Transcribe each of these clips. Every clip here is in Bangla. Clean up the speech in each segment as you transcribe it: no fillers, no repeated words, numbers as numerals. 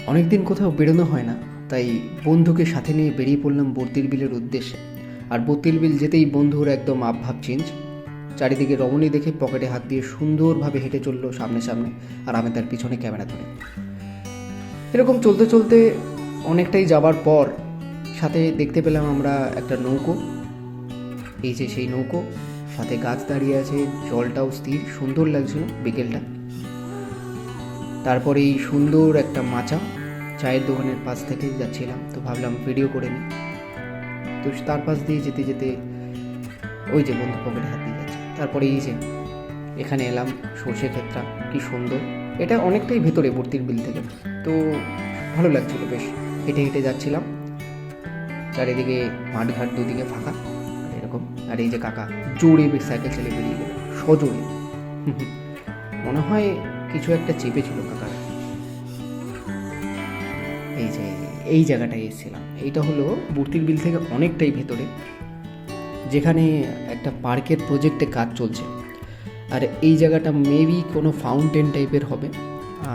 অনেক দিন কোথাও বেরোনো হয় না, তাই বন্ধুকে সাথে নিয়ে বেরিয়ে পড়লাম বর্তির বিলের উদ্দেশ্যে। আর বর্তির বিল যেতেই বন্ধুর একদম ভাব চেঞ্জ। চারিদিকে রমণী দেখে পকেটে হাত দিয়ে সুন্দরভাবে হেঁটে চললো সামনে সামনে, আর আমি তার পিছনে ক্যামেরা ধরে। এরকম চলতে চলতে অনেকটাই যাবার পর সাথে দেখতে পেলাম আমরা একটা নৌকো। এই যে সেই নৌকো, সাথে গাছ দাঁড়িয়ে আছে, জলটাও স্থির, সুন্দর লাগছিল বিকেলটা। তারপরে এই সুন্দর একটা মাচা, চায়ের দোকানের পাশ থেকে যাচ্ছিলাম, তো ভাবলাম ভিডিও করে নিই। তো তার পাশ দিয়ে যেতে যেতে ওই যে বন্ধু পকেটে হাত দিয়ে যাচ্ছে। তারপরে এই যে এখানে এলাম, সর্ষে ক্ষেতটা কি সুন্দর। এটা অনেকটাই ভেতরে বর্তির বিল থেকে, তো ভালো লাগছিল বেশ। হেঁটে হেঁটে যাচ্ছিলাম, চারিদিকে মাঠঘাট, দুদিকে ফাঁকা এরকম। আর এই যে কাকা জোরে বেশ সাইকেল চালিয়ে বেরিয়ে গেল, সজোরে। মনে হয় কিছু একটা চেপেছিল কাকার। এই যে এই জায়গাটায় এসেছিলাম, এইটা হলো বর্তির বিল থেকে অনেকটাই ভেতরে, যেখানে একটা পার্কের প্রজেক্টে কাজ চলছে। আর এই জায়গাটা মেবি কোনো ফাউন্টেন টাইপের হবে।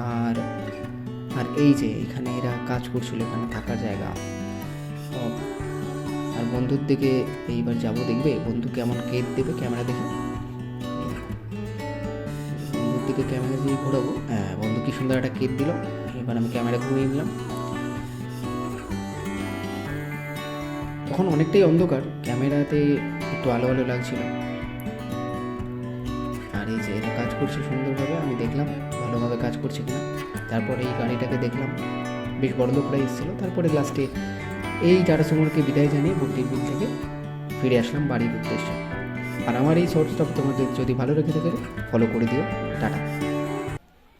আর আর এই যে এখানে এরা কাজ করছিল, এখানে থাকার জায়গা। আর বন্ধুর দিকে এইবার যাবো, দেখবে বন্ধু কেমন কেক দেবে ক্যামেরা দেখে। বন্ধুর দিকে ক্যামেরা দিয়ে ঘোরাবো। হ্যাঁ, বন্ধু কি সুন্দর একটা কেক দিল। এবার আমি ক্যামেরা ঘুরিয়ে নিলাম। তখন অনেকটাই অন্ধকার, ক্যামেরাতে একটু আলো আলো লাগছিল। আর এই যে এরা কাজ করছে সুন্দরভাবে, আমি দেখলাম ভালোভাবে কাজ করছে কিনা। তারপরে এই গাড়িটাকে দেখলাম, বেশ বড় লোকরা এসেছিলো। তারপরে লাস্টে এই টাটা সুমোরকে বিদায় জানিয়ে বর্তির বিল থেকে ফিরে আসলাম বাড়ির উদ্দেশ্যে। আর আমার এই শর্টসটা তোমাদের যদি ভালো লেগে থাকে ফলো করে দিও। টাটা।